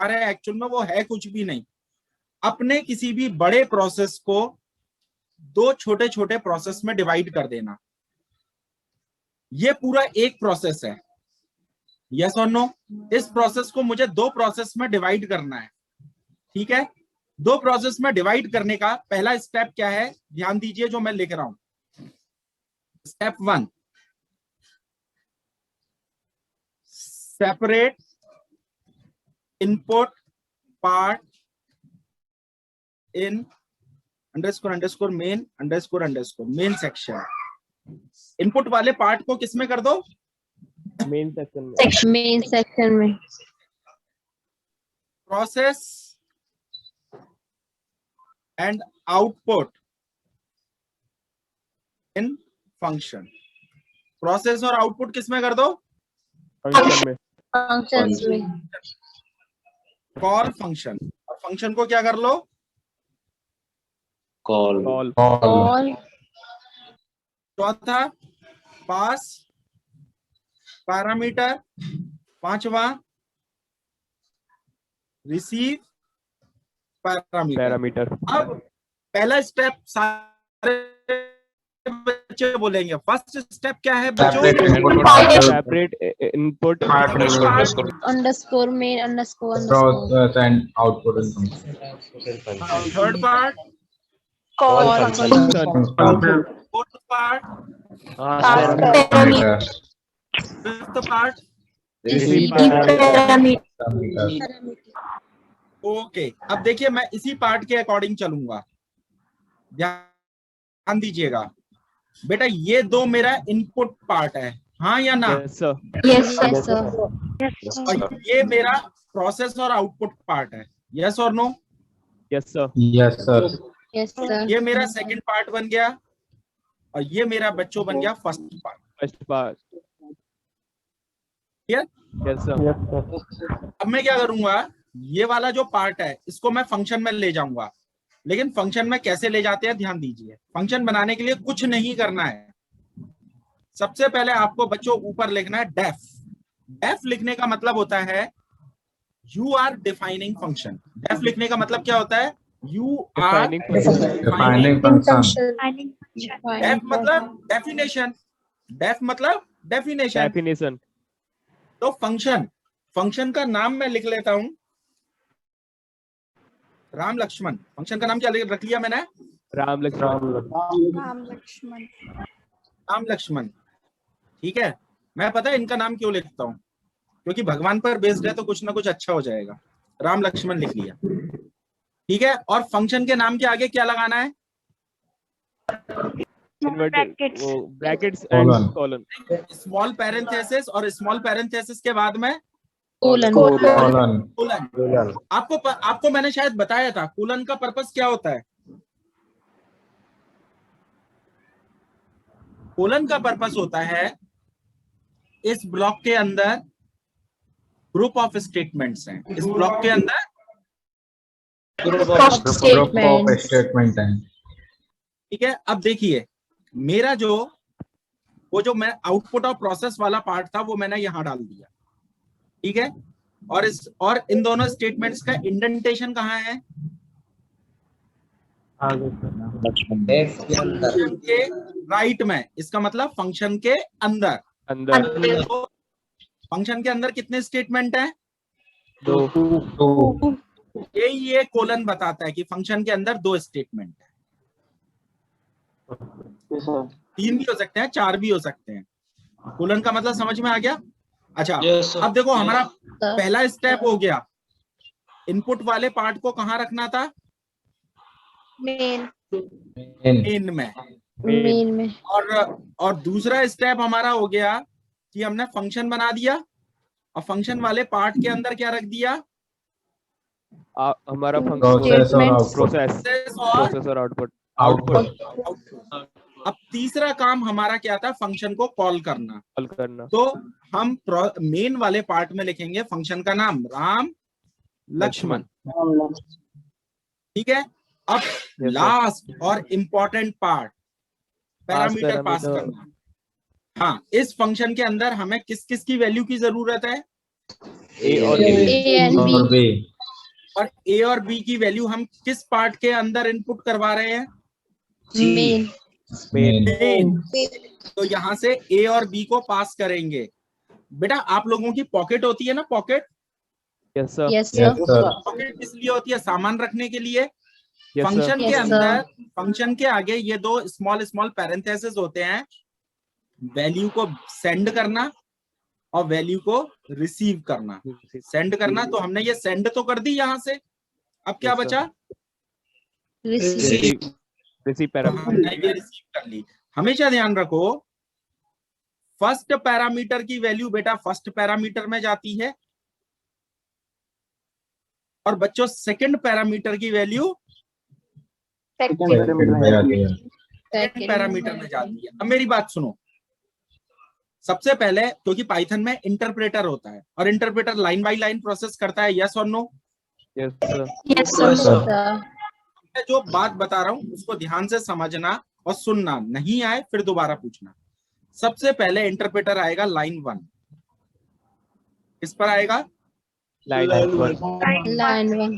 रहे हैं एक्चुअल में वो है कुछ भी नहीं। अपने किसी भी बड़े प्रोसेस को दो छोटे छोटे प्रोसेस में डिवाइड कर देना, ये पूरा एक प्रोसेस है। यस और नो? इस प्रोसेस को मुझे दो प्रोसेस में डिवाइड करना है, ठीक है। दो प्रोसेस में डिवाइड करने का पहला स्टेप क्या है, ध्यान दीजिए जो मैं लिख रहा हूं। Step 1, separate input part in underscore underscore main underscore underscore main section. Input वाले पार्ट को किसमें कर दो? मेन सेक्शन में। Process and output in function. Process और आउटपुट किसमें कर दो? फंक्शंस में। कॉल फंक्शन, और फंक्शन को क्या कर लो? कॉल। चौथा पास पैरामीटर, पांचवा रिसीव पैरामीटर। अब पहला स्टेप सारे बच्चे बोलेंगे, फर्स्ट स्टेप क्या है बच्चों? Separate input underscore main underscore process and output. Third part call fourth part parameter. Fifth part okay. अब देखिए मैं इसी पार्ट के अकॉर्डिंग चलूंगा, ध्यान दीजिएगा बेटा। ये दो मेरा इनपुट पार्ट है, हाँ या ना? Yes sir. और ये मेरा प्रोसेस और आउटपुट पार्ट है, यस और no? Yes sir. Yes sir. Yes sir. ये मेरा सेकंड पार्ट बन गया और ये मेरा बच्चों बन गया फर्स्ट पार्ट। Yes sir. अब मैं क्या करूंगा, ये वाला जो पार्ट है इसको मैं फंक्शन में ले जाऊंगा, लेकिन फंक्शन में कैसे ले जाते हैं ध्यान दीजिए। फंक्शन बनाने के लिए कुछ नहीं करना है, सबसे पहले आपको बच्चों ऊपर लिखना है डेफ। डेफ लिखने का मतलब होता है you are defining function. Def लिखने का मतलब क्या होता है? You are defining function. Def मतलब डेफिनेशन, डेफ मतलब डेफिनेशन। तो फंक्शन का नाम मैं लिख लेता हूं राम लक्ष्मण। फंक्शन का नाम क्या रख लिया मैंने? राम लक्ष्मण। ठीक है। मैं पता है इनका नाम क्यों लिखता हूं, क्योंकि भगवान पर बेस्ड है तो कुछ ना कुछ अच्छा हो जाएगा। राम लक्ष्मण लिख लिया, ठीक है। और फंक्शन के नाम के आगे क्या लगाना है? Brackets and colon. Small parenthesis, और स्मॉल पैरेंथेसिस के बाद में कोलन। आपको मैंने शायद बताया था कोलन का पर्पस क्या होता है। कोलन का पर्पस होता है इस ब्लॉक के अंदर ग्रुप ऑफ स्टेटमेंट्स हैं। इस ब्लॉक के अंदर ग्रुप ऑफ स्टेटमेंट है, ठीक है। अब देखिए मेरा वो जो मैं आउटपुट और प्रोसेस वाला पार्ट था वो मैंने यहां डाल दिया, ठीक है। और इन दोनों स्टेटमेंट्स का इंडेंटेशन कहाँ है? फंक्शन के राइट में, इसका मतलब फंक्शन के अंदर। तो फंक्शन के अंदर कितने स्टेटमेंट हैं? दो। ये कोलन बताता है कि फंक्शन के अंदर दो स्टेटमेंट है। 3 भी हो सकते हैं, 4 भी हो सकते हैं। कोलन का मतलब समझ में आ गया? अच्छा अब देखो हमारा पहला स्टेप हो गया, इनपुट वाले पार्ट को कहाँ रखना था? मेन में। और दूसरा स्टेप हमारा हो गया कि हमने फंक्शन बना दिया और फंक्शन वाले पार्ट के अंदर क्या रख दिया? हमारा प्रोसेस और आउटपुट। अब तीसरा काम हमारा क्या था? फंक्शन को कॉल करना। तो हम मेन वाले पार्ट में लिखेंगे फंक्शन का नाम राम लक्ष्मण, ठीक है। अब लास्ट और इंपॉर्टेंट पार्ट पैरामीटर पास करना। हाँ, इस फंक्शन के अंदर हमें किस किस की वैल्यू की जरूरत है? A and B। और ए और बी की वैल्यू हम किस पार्ट के अंदर इनपुट करवा रहे हैं? Main. मेन। तो यहाँ से ए और बी को पास करेंगे। बेटा आप लोगों की पॉकेट होती है ना, pocket? Yes sir. Yes, sir. Yes, sir. Pocket किस लिए होती है? सामान रखने के लिए। Yes sir. फंक्शन के Yes, अंदर, फंक्शन के आगे ये दो स्मॉल स्मॉल पैरेंथेसिस होते हैं, वैल्यू को सेंड करना और वैल्यू को रिसीव करना। सेंड करना तो हमने ये सेंड तो कर दी यहाँ से, अब क्या Yes, sir. बचा? Receive. Receive parameter. हमने ये रिसीव कर ली। हमेशा ध्यान रखो, फर्स्ट पैरामीटर की वैल्यू बेटा फर्स्ट पैरामीटर में जाती है, और बच्चों सेकंड पैरामीटर की वैल्यू Second पे आती है। सेकंड पैरामीटर में जाती है। अब मेरी बात सुनो, सबसे पहले क्योंकि पाइथन में इंटरप्रेटर होता है और interpreter line by line process करता है, यस और no? Yes sir. Yes, sir. Yes, sir. मैं जो बात बता रहा हूं उसको ध्यान से समझना और सुनना, नहीं आए फिर दोबारा पूछना। सबसे पहले इंटरप्रेटर आएगा लाइन 1। किस पर आएगा? Line 1. Line 1.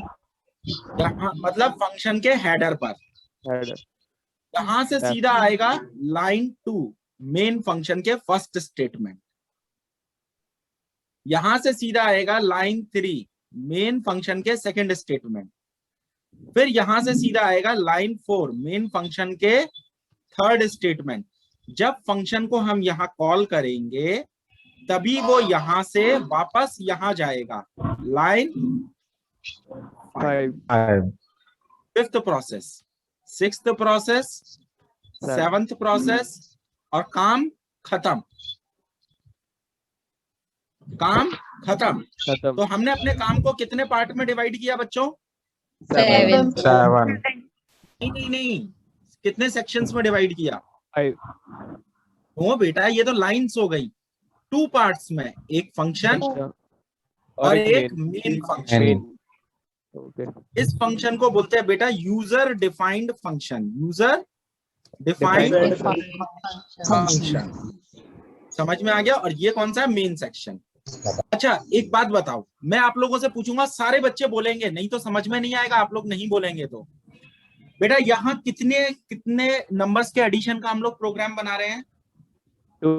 यहाँ मतलब फंक्शन के हेडर पर। Header. यहां से सीधा आएगा लाइन 2, मेन फंक्शन के फर्स्ट स्टेटमेंट। यहां से सीधा आएगा लाइन 3, मेन फंक्शन के सेकंड स्टेटमेंट। फिर यहां से सीधा आएगा लाइन 4, मेन फंक्शन के थर्ड स्टेटमेंट। जब फंक्शन को हम यहां कॉल करेंगे तभी वो यहां से वापस यहां जाएगा, line 5. 5th process, 6th process, 7th process, और काम खत्म। काम खत्म। खत्म. तो हमने अपने काम को कितने पार्ट में डिवाइड किया बच्चों? 7. 7. नहीं, कितने सेक्शंस में डिवाइड किया? 5. ओ बेटा ये तो लाइंस हो गई। 2 पार्ट्स में, एक फंक्शन और एक मेन फंक्शन। Main. Okay. इस फंक्शन को बोलते हैं बेटा user defined function. User defined function. समझ में आ गया? और ये कौन सा है? Main section. अच्छा एक बात बताओ, मैं आप लोगों से पूछूंगा, सारे बच्चे बोलेंगे, नहीं तो समझ में नहीं आएगा। आप लोग नहीं बोलेंगे तो बेटा यहाँ कितने कितने नंबर्स के एडिशन का हम लोग प्रोग्राम बना रहे हैं? 2.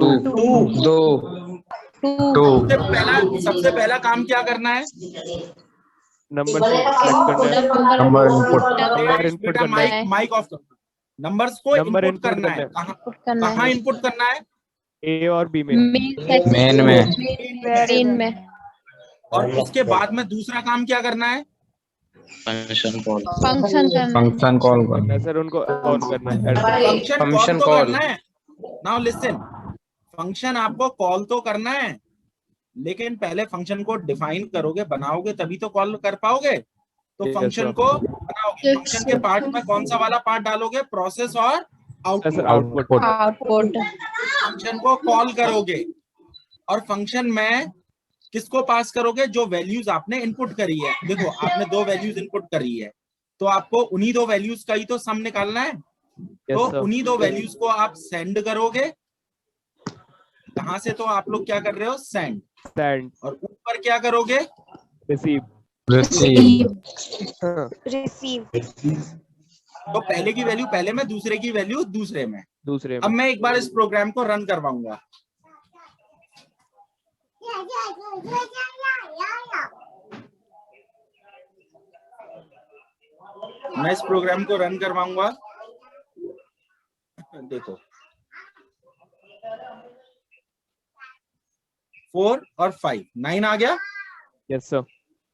सबसे पहला काम क्या करना है? Number select करना है. Number input. Number input बेटा करना है. माइक ऑफ करना। नंबर्स को Number इनपुट input करना है। करना कहाँ इनपुट करना है? A और B में. Main में. Main में. और उसके बाद में दूसरा काम क्या करना है? Function करना. Function call करना है। सर उनको कॉल करना है. फंक्शन कॉल तो करना है। नाउ लिसन, फंक्शन आपको कॉल तो करना है, लेकिन पहले फंक्शन को डिफाइन करोगे, बनाओगे, तभी तो कॉल कर पाओगे। तो Yes, फंक्शन sir. को बनाओगे, फंक्शन के पार्ट में कौन सा वाला पार्ट डालोगे? प्रोसेस और आउटपुट। आउटपुट. Output. फंक्शन को कॉल करोगे और फंक्शन में किसको पास करोगे? जो वैल्यूज आपने इनपुट करी है। देखो आपने 2 वैल्यूज इनपुट करी है, तो आपको उन्हीं 2 वैल्यूज का ही तो सम निकालना है। तो sir. उन्हीं 2 वैल्यूज को आप सेंड करोगे। कहां से? तो आप लोग क्या कर रहे हो? सेंड। Send. और ऊपर क्या करोगे? Receive. Receive. तो पहले की वैल्यू पहले में, दूसरे की वैल्यू दूसरे में। दूसरे अब में. मैं एक बार इस प्रोग्राम को रन करवाऊंगा। मैं इस प्रोग्राम को रन करवाऊंगा। देखो 4 और 5, 9 आ गया। Yes sir.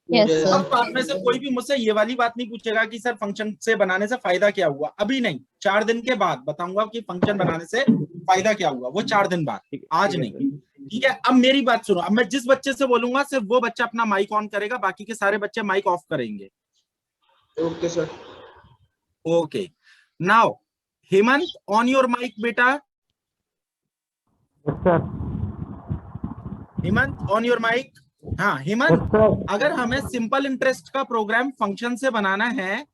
Yes, sir. अब आप में से कोई भी मुझसे ये वाली बात नहीं पूछेगा कि सर फंक्शन से बनाने से फायदा क्या हुआ। अभी नहीं, 4 दिन के बाद बताऊंगा कि फंक्शन बनाने से फायदा क्या हुआ। वो 4 दिन बाद, आज नहीं। ठीक है, अब मेरी बात सुनो। अब मैं जिस बच्चे से बोलूंगा सिर्फ वो बच्चा अपना माइक ऑन करेगा, बाकी के सारे बच्चे माइक ऑफ करेंगे। Okay sir. Okay, now Hemant on your mic बेटा। Yes sir. Hemant on your mic. हाँ हेमंत, अगर हमें सिंपल इंटरेस्ट का प्रोग्राम फंक्शन से बनाना है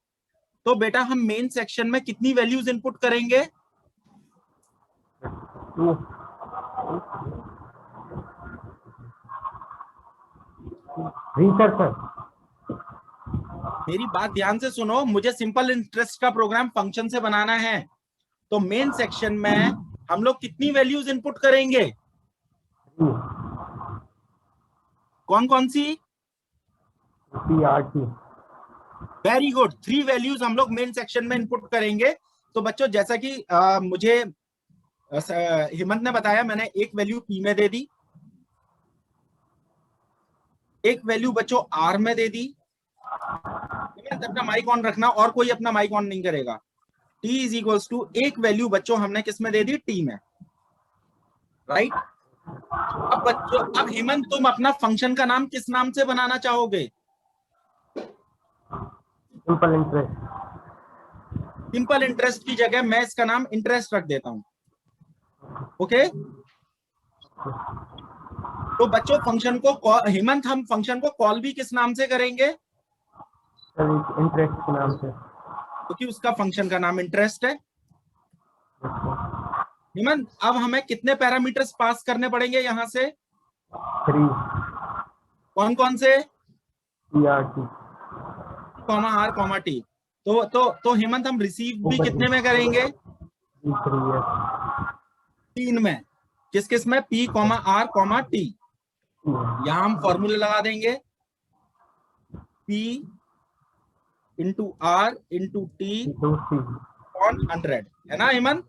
तो बेटा हम मेन सेक्शन में कितनी वैल्यूज इनपुट करेंगे? मेरी बात ध्यान से सुनो, मुझे सिंपल इंटरेस्ट का प्रोग्राम फंक्शन से बनाना है, तो मेन सेक्शन में हम लोग कितनी वैल्यूज इनपुट करेंगे? कौन कौन सी? वेरी गुड, 3 वैल्यूज हम लोग मेन सेक्शन में इनपुट करेंगे। तो बच्चों जैसा कि मुझे हेमंत ने बताया, मैंने एक वैल्यू पी में दे दी, एक वैल्यू बच्चों आर में दे दी। अपना माइक ऑन रखना, और कोई अपना माइक ऑन नहीं करेगा। टी इज इक्वल्स टू एक वैल्यू बच्चों हमने किस में दे दी? टी में, राइट। अब बच्चों, अब हेमंत तुम अपना फंक्शन का नाम किस नाम से बनाना चाहोगे? Simple interest. सिंपल इंटरेस्ट की जगह मैं इसका नाम इंटरेस्ट रख देता हूं। ओके, तो बच्चों फंक्शन को हेमंत, हम फंक्शन को कॉल भी किस नाम से करेंगे? इंटरेस्ट के नाम से, क्योंकि उसका फंक्शन का नाम इंटरेस्ट है। हेमंत, अब हमें कितने पैरामीटर्स पास करने पड़ेंगे यहां से? 3 कौन कौन से? PRT, comma R comma T. तो हेमंत हम रिसीव भी कितने में करेंगे? 3 में। किस किस में? P comma R comma T. यहां हम फॉर्मूले लगा देंगे, P into R into T on 100, है ना हेमंत?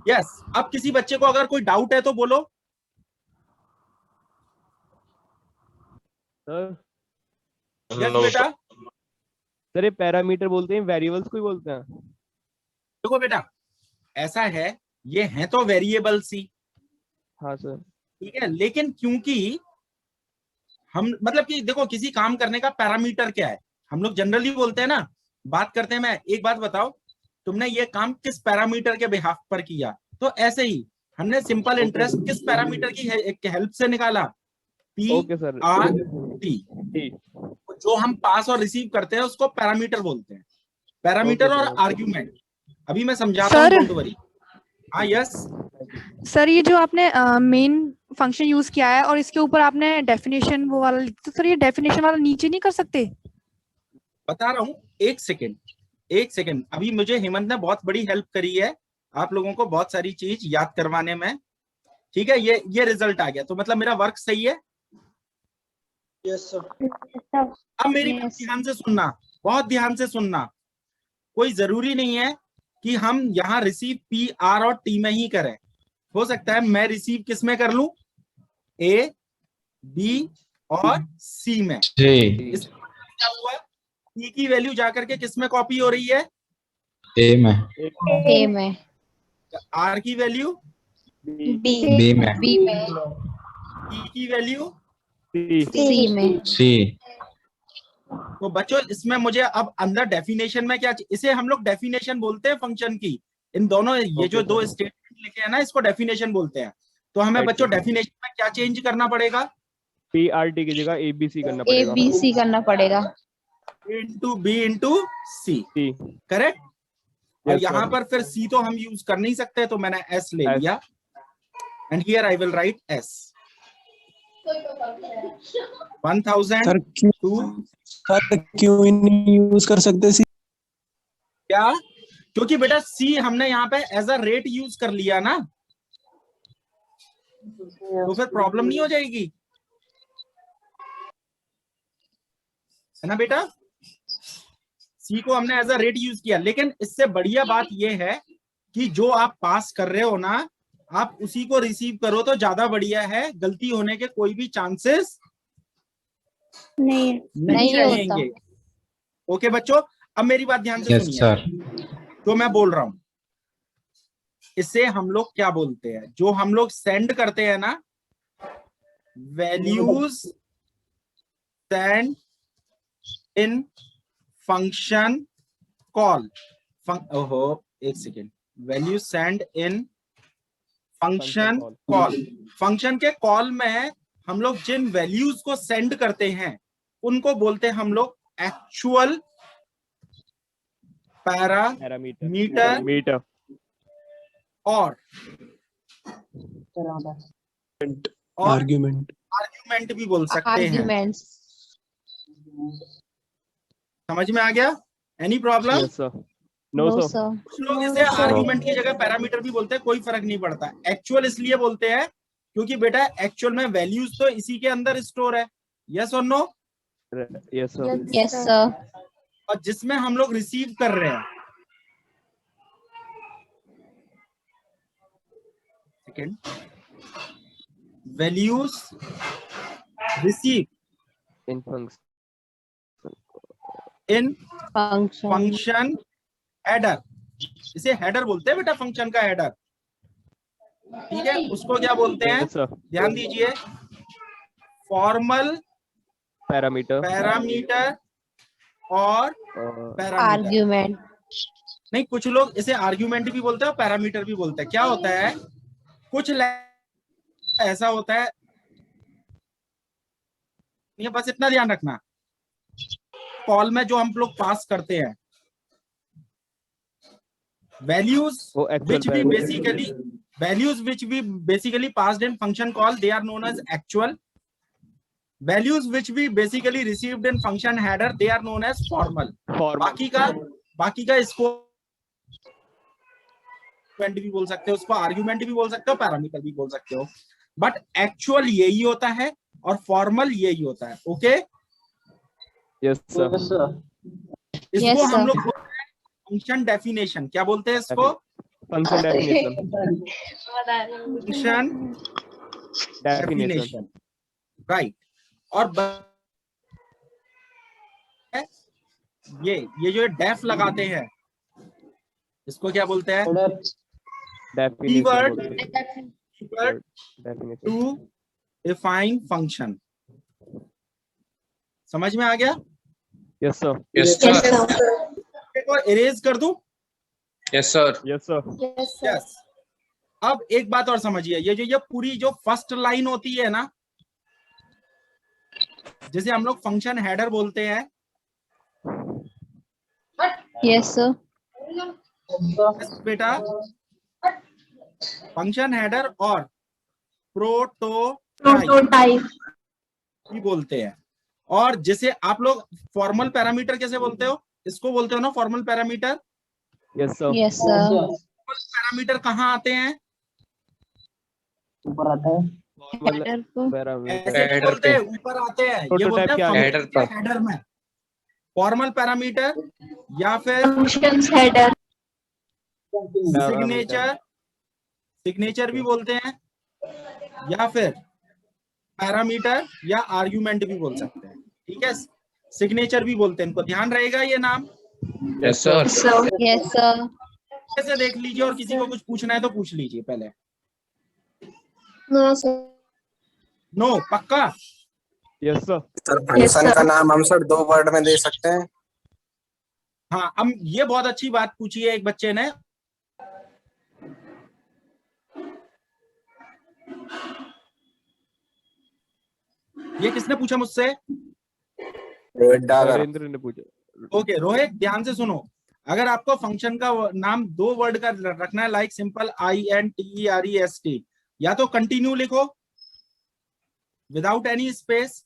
यस। अब किसी बच्चे को अगर कोई डाउट है तो बोलो। सर यस बेटा। सर, ये पैरामीटर बोलते हैं, वेरिएबल्स को ही बोलते हैं? देखो बेटा, ऐसा है, ये है तो वेरिएबल सी, हाँ सर। ठीक है, लेकिन क्योंकि हम मतलब कि देखो, किसी काम करने का पैरामीटर क्या है, हम लोग जनरली बोलते हैं ना, बात करते हैं। मैं एक बात बताओ, तुमने ये काम किस पैरामीटर के बिहाफ पर किया? तो ऐसे ही हमने सिंपल इंटरेस्ट किस पैरामीटर की हेल्प से निकाला? P okay sir. R T. जो हम पास और रिसीव करते हैं उसको पैरामीटर बोलते हैं, पैरामीटर और आर्ग्यूमेंट। अभी मैं समझाता हूँ, डोंट वरी। हाँ यस सर, ये जो आपने मेन फंक्शन यूज किया है और इसके ऊपर आपने डेफिनेशन वो वाला लिखा, तो सर ये डेफिनेशन वाला नीचे नहीं कर सकते? बता रहा हूँ, एक सेकेंड। अभी मुझे हेमंत ने बहुत बड़ी हेल्प करी है आप लोगों को बहुत सारी चीज याद करवाने में, ठीक है। ये रिजल्ट आ गया, तो मतलब मेरा वर्क सही है। Yes sir. अब मेरी बात ध्यान से सुनना, बहुत ध्यान से सुनना। कोई जरूरी नहीं है कि हम यहाँ रिसीव पी आर और टी में ही करें। हो सकता है मैं रिसीव किस में कर लूं? ए, बी और सी में। इसमें क्या हुआ? पी की वैल्यू जाकर के किस में कॉपी हो रही है? ए में। A में, आर की वैल्यू बी में। B में, टी की वैल्यू C में। सी। तो बच्चों इसमें मुझे अब अंदर डेफिनेशन में क्या, इसे हम लोग डेफिनेशन बोलते हैं फंक्शन की। इन दोनों, ये जो दो स्टेटमेंट लिखे हैं ना, इसको डेफिनेशन बोलते हैं। तो हमें बच्चों डेफिनेशन में क्या चेंज करना पड़ेगा? PRT की जगह ABC करना पड़ेगा। ABC करना पड़ेगा। इंटू बी इंटू सी, C। करेक्ट। और Yes, यहाँ sir. पर फिर सी तो हम यूज कर नहीं सकते, तो मैंने एस ले S. लिया, and here I will write S. 1000 sir टू क्यों नहीं यूज कर सकते सी? क्या? क्योंकि बेटा सी हमने यहाँ पे एज अ रेट यूज कर लिया ना, तो फिर प्रॉब्लम नहीं हो जाएगी, है ना बेटा? सी को हमने एज अ रेट यूज किया, लेकिन इससे बढ़िया बात यह है कि जो आप पास कर रहे हो ना, आप उसी को रिसीव करो तो ज्यादा बढ़िया है। गलती होने के कोई भी चांसेस नहीं रहेंगे। ओके बच्चों, अब मेरी बात ध्यान से यस सुनिए। सर। तो मैं बोल रहा हूं, इसे हम लोग क्या बोलते हैं? जो हम लोग सेंड करते हैं ना, values send in function call. ओहो एक second, value send in function call. Function के कॉल में हम लोग जिन वैल्यूज को सेंड करते हैं उनको बोलते हैं हम लोग एक्चुअल पैरामीटर और आर्ग्यूमेंट आर्ग्यूमेंट भी बोल सकते हैं। समझ में आ गया? Any problem? Yes sir. No no sir. Sir. कुछ लोग इसे आर्गुमेंट की जगह पैरामीटर भी बोलते हैं, कोई फर्क नहीं पड़ता। एक्चुअल इसलिए बोलते हैं क्योंकि बेटा एक्चुअल में वैल्यूज तो इसी के अंदर स्टोर है। यस और no? Yes sir. Yes sir. और जिसमें हम लोग रिसीव कर रहे हैं, second, values receive in function in function. Function header, इसे हेडर बोलते हैं बेटा, फंक्शन का हेडर। ठीक है, उसको क्या बोलते हैं? Yes sir. ध्यान दीजिए, फॉर्मल पैरामीटर पैरामीटर और पैरामीटर। आर्ग्यूमेंट। नहीं, कुछ लोग इसे आर्ग्यूमेंट भी बोलते हैं और पैरामीटर भी बोलते हैं। क्या होता है, कुछ ऐसा होता है, ये बस इतना ध्यान रखना, कॉल में जो हम लोग पास करते हैं values वो actual which we basically passed in function call, they are known as actual. Values which we basically received in function header, they are known as formal. बाकी का इसको भी बोल सकते हो, उसको आर्ग्यूमेंट भी बोल सकते हो, पैरामीटर भी बोल सकते हो, बट एक्चुअल यही होता है और फॉर्मल यही होता है। ओके? Yes sir. इसको हम लोग फंक्शन डेफिनेशन क्या बोलते हैं? इसको function definition. Function definition, right. और ये जो डेफ लगाते हैं, इसको क्या बोलते हैं? Keyword to define function. समझ में आ गया? Yes sir. Yes sir. को इरेज कर दूं? Yes sir. Yes sir. Yes. अब एक बात और समझिए, ये पूरी जो फर्स्ट लाइन होती है ना, जिसे हम लोग फंक्शन हेडर बोलते हैं। Yes sir. बेटा, फंक्शन हेडर और प्रोटोटाइप भी बोलते हैं। और जिसे आप लोग फॉर्मल पैरामीटर कैसे बोलते हो? इसको बोलते हो ना formal parameter. Yes sir. Yes sir. Formal parameter कहाँ आते हैं? ऊपर आता है हेडर को। ऐसे बोलते हैं, ऊपर आते हैं। ये बोलते हैं हेडर पर। हेडर में फॉर्मल पैरामीटर या फिर हेडर। सिग्नेचर भी बोलते हैं, या फिर पैरामीटर या आर्ग्यूमेंट भी बोल सकते हैं। ठीक है, सिग्नेचर भी बोलते हैं, इनको ध्यान रहेगा ये नाम। Yes sir. Yes sir. ऐसे देख लीजिए, और किसी को कुछ पूछना है तो पूछ लीजिए पहले। No sir. नो पक्का? Yes sir. फंक्शन का नाम हम सर 2 वर्ड में दे सकते हैं? हाँ, अब ये बहुत अच्छी बात पूछी है एक बच्चे ने। ये किसने पूछा मुझसे? रोहित डागर। नरेंद्र ने पूछा। ओके रोहित, ध्यान से सुनो। अगर आपको फंक्शन का नाम 2 वर्ड का रखना है, लाइक सिंपल INTEREST, या तो कंटिन्यू लिखो without any space,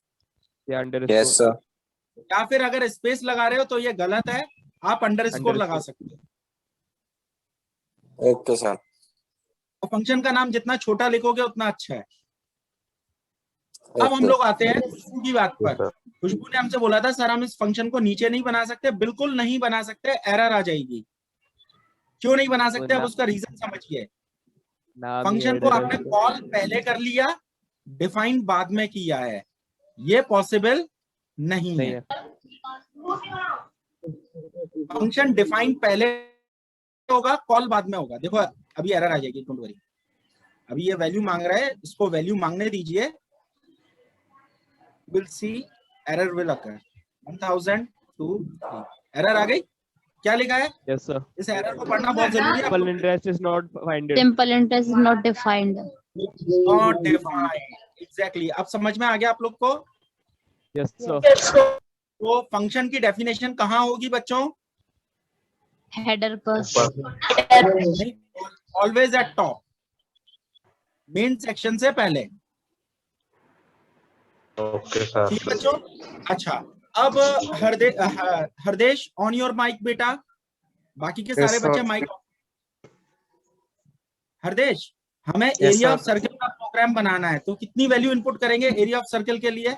yes sir. या फिर अगर स्पेस लगा रहे हो तो ये गलत है, आप अंडरस्कोर लगा सकते हो। Okay sir. तो फंक्शन का नाम जितना छोटा लिखोगे उतना अच्छा है। अब हम लोग आते हैं खुशबू की बात पर। खुशबू ने हमसे बोला था सर हम इस फंक्शन को नीचे नहीं बना सकते। बिल्कुल नहीं बना सकते, एरर आ जाएगी। क्यों नहीं बना सकते? अब उसका रीजन समझिए। फंक्शन को आपने कॉल पहले कर लिया, डिफाइन बाद में किया है, ये पॉसिबल नहीं है। फंक्शन डिफाइन पहले होगा, कॉल बाद में होगा। देखो अभी एरर आ जाएगी, डोंट वरी। अभी ये वैल्यू मांग रहा है, इसको वैल्यू मांगने दीजिए। Will see error will occur 1002 error आ गई। क्या लिखा है? Yes sir. इस एरर को पढ़ना बहुत जरूरी है। Simple interest is not find. Simple interest is not defined. Not defined, exactly. अब समझ में आ गया आप लोग को? Yes sir. तो फंक्शन की डेफिनेशन कहाँ होगी बच्चों? हेडर पर। Always at top, main section से पहले। Okay sir. ठीक बच्चों? अच्छा, अब हरदेश ऑन योर माइक बेटा, बाकी के सारे sir. बच्चे माइक। हरदेश, हमें Yes, area of sir. Circle का प्रोग्राम बनाना है, तो कितनी वैल्यू इनपुट करेंगे एरिया ऑफ सर्कल के लिए?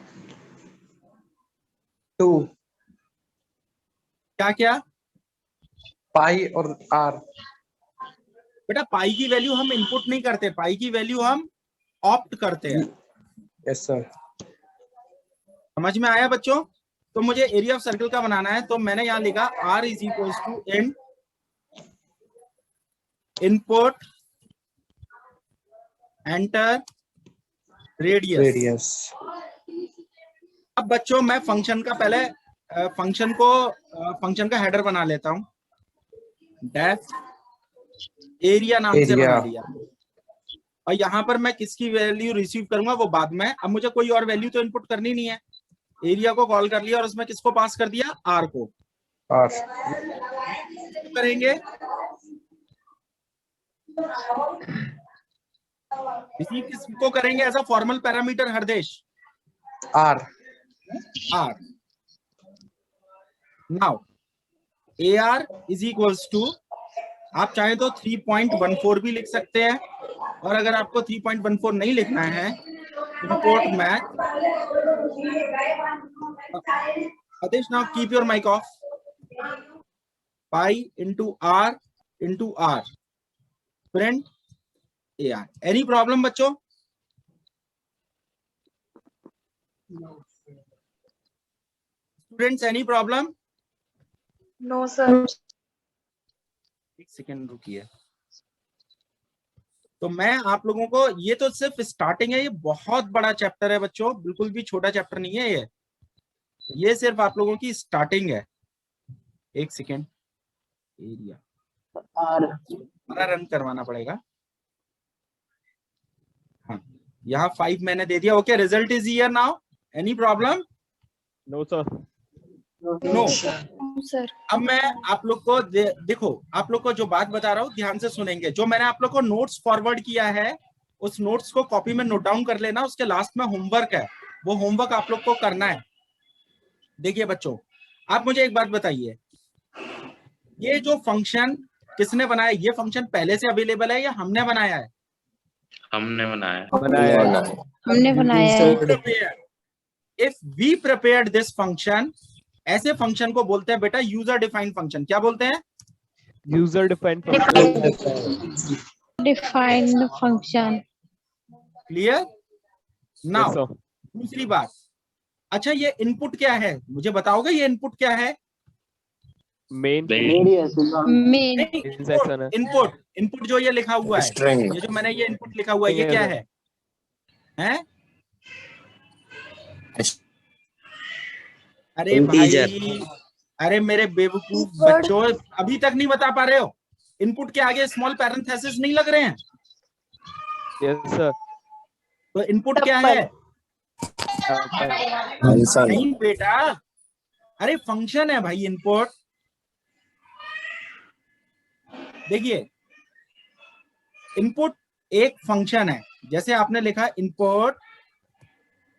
2 क्या क्या पाई और r। बेटा, पाई की वैल्यू हम इनपुट नहीं करते, पाई की वैल्यू हम ऑप्ट करते हैं। Yes sir. समझ में आया बच्चों? तो मुझे एरिया ऑफ सर्कल का बनाना है, तो मैंने यहां लिखा r is equals to int input enter radius. अब बच्चों मैं फंक्शन का पहले फंक्शन का हेडर बना लेता हूं। डेफ एरिया नाम से बना लिया, और यहाँ पर मैं किसकी वैल्यू रिसीव करूंगा वो बाद में। अब मुझे कोई और वैल्यू तो इनपुट करनी नहीं है, एरिया को कॉल कर लिया और उसमें किसको पास कर दिया? आर को। करेंगे रिसीव किसको करेंगे as a formal parameter? Hardesh R. Now AR is equals to, आप चाहे तो 3.14 भी लिख सकते हैं, और अगर आपको 3.14 नहीं लिखना है, import math. Adesh, now keep your mic off. Pi into R into R. Print AR. Any problem बच्चों? Students, any problem? No sir. एक सेकेंड रुकिए। तो मैं आप लोगों को, ये तो सिर्फ स्टार्टिंग है, ये बहुत बड़ा चैप्टर है बच्चों, बिल्कुल भी छोटा चैप्टर नहीं है ये सिर्फ आप लोगों की स्टार्टिंग है। एक सेकेंड, एरिया हमारा रन करवाना पड़ेगा। हाँ, यहाँ 5 मैंने दे दिया। Okay, result is here now. Any problem? No sir. No sir. अब मैं आप लोग को देखो, आप लोग को जो बात बता रहा हूँ ध्यान से सुनेंगे। जो मैंने आप लोग को नोट्स फॉरवर्ड किया है, उस नोट्स को कॉपी में नोट डाउन कर लेना। उसके लास्ट में होमवर्क है, वो होमवर्क आप लोग को करना है। देखिए बच्चों, आप मुझे एक बात बताइए, ये जो फंक्शन किसने बनाया? ये फंक्शन पहले से अवेलेबल है या हमने बनाया है? हमने बनाया। हमने बनाया है। If we prepared this function, ऐसे फंक्शन को बोलते हैं बेटा यूजर डिफाइंड फंक्शन। क्या बोलते हैं? User defined defined function. Clear? Now दूसरी बात, अच्छा ये इनपुट क्या है मुझे बताओगे? ये इनपुट क्या है? Main main. इनपुट जो ये लिखा हुआ है, ये जो मैंने ये इनपुट लिखा हुआ है, ये क्या है? हैं? अरे भाई, अरे मेरे बेवकूफ बच्चों, अभी तक नहीं बता पा रहे हो? इनपुट के आगे स्मॉल पैरेंथेसिस नहीं लग रहे हैं? Yes sir. तो इनपुट क्या है? नहीं बेटा, अरे फंक्शन है भाई इनपुट। देखिए, इनपुट एक फंक्शन है। जैसे आपने लिखा इनपुट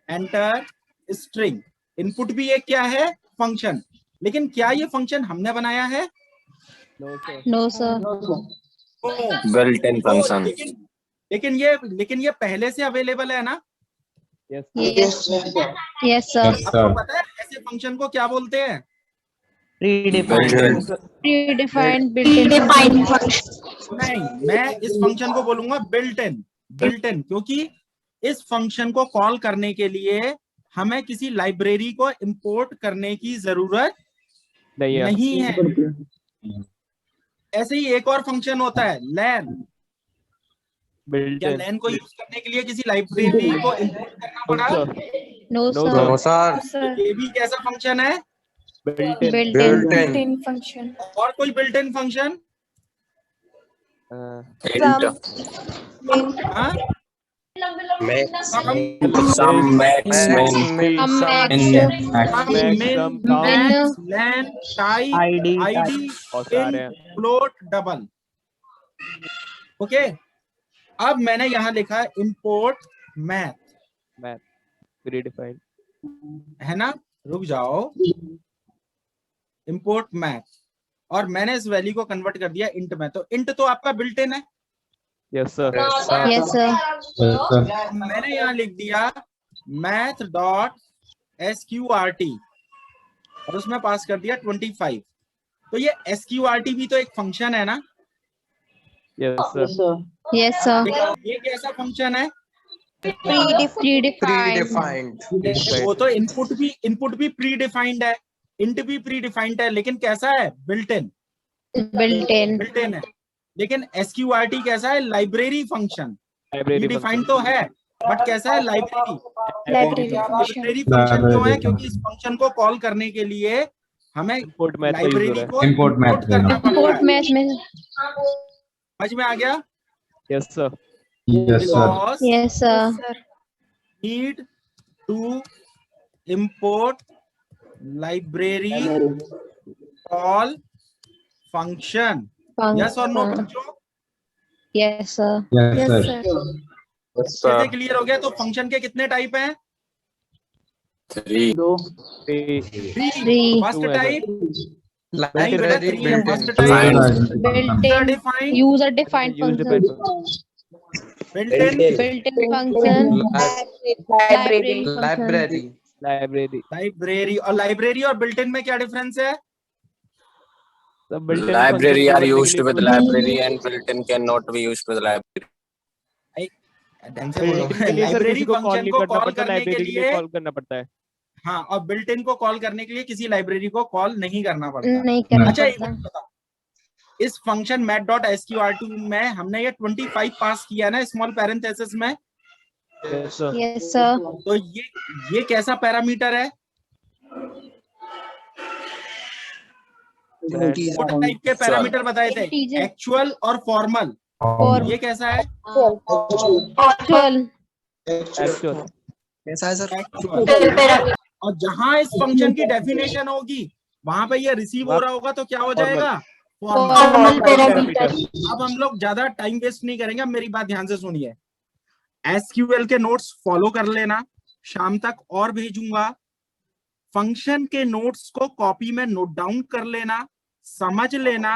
एंटर स्ट्रिंग, इनपुट भी एक क्या है? फंक्शन। लेकिन क्या ये फंक्शन हमने बनाया है? No sir. Built in function. लेकिन ये पहले से अवेलेबल है ना? Yes sir. आपको पता है ऐसे फंक्शन को क्या बोलते हैं? Predefined built in function. नहीं, मैं इस फंक्शन को बोलूंगा बिल्ट इन। क्योंकि इस फंक्शन को कॉल करने के लिए हमें किसी लाइब्रेरी को इंपोर्ट करने की जरूरत नहीं है। ऐसे ही एक और फंक्शन होता है लैन। क्या लैन को यूज करने के लिए किसी लाइब्रेरी को इंपोर्ट करना पड़ा? No sir. ये भी कैसा फंक्शन है? Built in function. और कोई built in function? Float double. Okay, अब मैंने यहां लिखा इंपोर्ट मैथ, प्रीडिफाइंड है ना? रुक जाओ, इंपोर्ट मैथ, और मैंने इस वैल्यू को कन्वर्ट कर दिया इंट में, तो इंट तो आपका बिल्ट इन है। Yes sir. Yes, sir. मैंने यहाँ लिख दिया मैथ डॉट SQRT और उसमें पास कर दिया 25। तो ये SQRT भी तो एक फंक्शन है ना। Yes sir. Yes, sir. ये कैसा फंक्शन है? Predefined. Predefined. वो तो इनपुट भी प्री डिफाइंड है, इंट भी प्री डिफाइंड है, लेकिन कैसा है? Built in. Built in. है। लेकिन SQRT कैसा है? Library function. लाइब्रेरी डिफाइंड तो है, बट कैसा है? Library. Library function. Library function क्यों है? क्योंकि इस फंक्शन को कॉल करने के लिए हमें इंपोर्ट मैथ का यूज हो लाइब्रेरी रहा को Import import method. करना पड़ता Import है। match में. समझ में आ गया? है। Yes sir. Yes, sir. Because Yes, sir. need to import library call function. Yes or no Function. बच्चों? Yes, sir. Yes, sir. Yes, कैसे sir. क्लियर हो गया? तो फंक्शन के कितने टाइप हैं? 3. Three. फर्स्ट Two है type Library built first in. Type Built in. Defined, User defined used function. Built in, Built in function. Library function. Library. Library. Library. और library और built in में क्या difference है? सब built-in Library function are को used करने with के लिए library and built-in cannot be used with library. ढंग से बोलो। built-in के लिए सर लाइब्रेरी किसी को कॉल फंक्शन नहीं को करना कॉल पड़ता, करने के लाइब्रेरी के लिए लिए, कॉल करना पड़ता है। हाँ, और बिल्ट इन को कॉल करने के लिए किसी लाइब्रेरी को कॉल नहीं करना पड़ता। नहीं करना अच्छा, एक पड़ता. बात बताओ, इस फंक्शन math.sqrt में हमने ये 25 पास किया ना स्मॉल पैरेंथेसिस में, यस सर। Yes, sir. तो ये कैसा पैरामीटर है? दो टाइप के पैरामीटर बताए थे, Integer. एक्चुअल और फॉर्मल। और ये कैसा है? actual. एक्चुअल। कैसा है सर? एक्चुअल। और जहां इस फंक्शन की डेफिनेशन होगी वहां पे ये रिसीव हो रहा होगा तो क्या हो जाएगा? फॉर्मल। Formal parameter. अब हम लोग ज्यादा टाइम वेस्ट नहीं करेंगे, अब मेरी बात ध्यान से सुनिए। SQL के नोट्स फॉलो कर लेना, शाम तक और भेजूंगा। फंक्शन के नोट्स को कॉपी में नोट डाउन कर लेना, समझ लेना,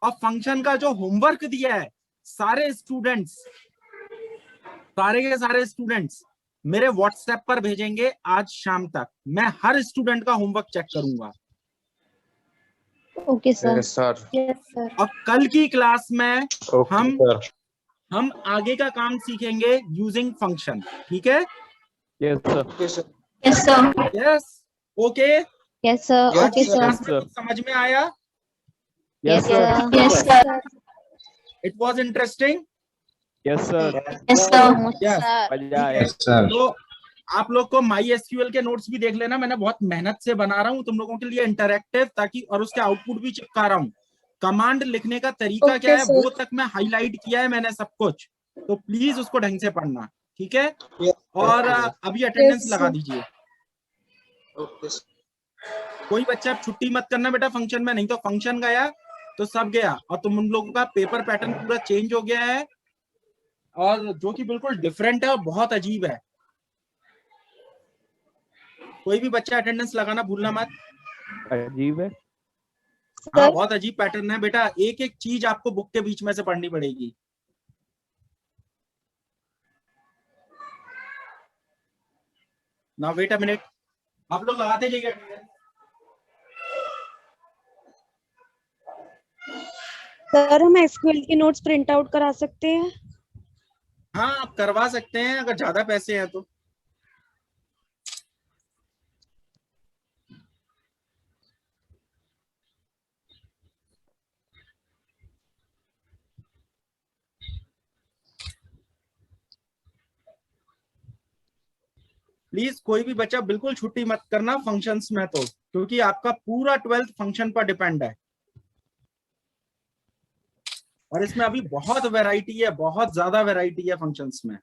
और फंक्शन का जो होमवर्क दिया है सारे के सारे स्टूडेंट्स मेरे व्हाट्सएप पर भेजेंगे आज शाम तक। मैं हर स्टूडेंट का होमवर्क चेक करूंगा। Okay, sir. Yes, sir. Yes, sir. और कल की क्लास में Okay, हम sir. हम आगे का काम सीखेंगे यूजिंग फंक्शन। ठीक है? Yes sir. Yes, sir. Yes, okay. Yes, sir. Yes, Okay, sir. Class में कुछ समझ में आया? Yes sir. Yes, sir. It was interesting. Yes sir. Yes, sir. Yes. मजा आया। Yes, sir. तो आप लोग को MySQL के नोट्स भी देख लेना, मैंने बहुत मेहनत से बना रहा हूँ तुम लोगों के लिए इंटरैक्टिव, ताकि और उसके आउटपुट भी चिपका रहा हूँ। कमांड लिखने का तरीका क्या है वो तक मैं हाईलाइट किया है मैंने सब कुछ, तो प्लीज उसको ढंग से पढ़ना। ठीक है? और अभी अटेंडेंस लगा दीजिए। कोई बच्चा छुट्टी मत करना बेटा फंक्शन में, नहीं तो फंक्शन गया तो सब गया, और तुम लोगों का पेपर पैटर्न पूरा चेंज हो गया है, और जो कि बिल्कुल डिफरेंट है और बहुत अजीब है। कोई भी बच्चा अटेंडेंस लगाना भूलना मत। अजीब है। हाँ, बहुत अजीब पैटर्न है बेटा, एक एक चीज आपको बुक के बीच में से पढ़नी पड़ेगी। नाउ वेट अ मिनट, आप लोग लगाते जाइए attendance। सर हम एसक्यूएल के नोट्स प्रिंट आउट करा सकते हैं? हाँ, आप करवा सकते हैं अगर ज्यादा पैसे हैं तो। प्लीज कोई भी बच्चा बिल्कुल छुट्टी मत करना फंक्शंस में, तो क्योंकि आपका पूरा 12th फंक्शन पर डिपेंड है, और इसमें अभी बहुत वैरायटी है, बहुत ज्यादा वैरायटी है फंक्शंस में।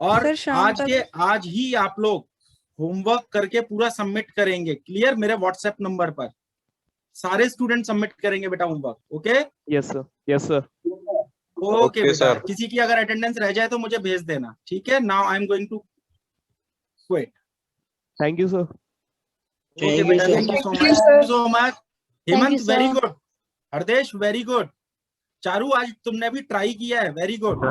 और सर, शाम आज ही आप लोग होमवर्क करके पूरा सबमिट करेंगे। क्लियर? मेरे व्हाट्सएप नंबर पर सारे स्टूडेंट सबमिट करेंगे बेटा homework. Okay? Yes sir. Yes sir. Okay बेटा, सर। किसी की अगर अटेंडेंस रह जाए तो मुझे भेज देना। ठीक है? Now I am going to quit. Thank you sir. Okay बेटा, thank you so much, thank you so much. Hemant sir. Very good, Hardesh very good, Charu आज तुमने भी ट्राई किया है, वेरी गुड।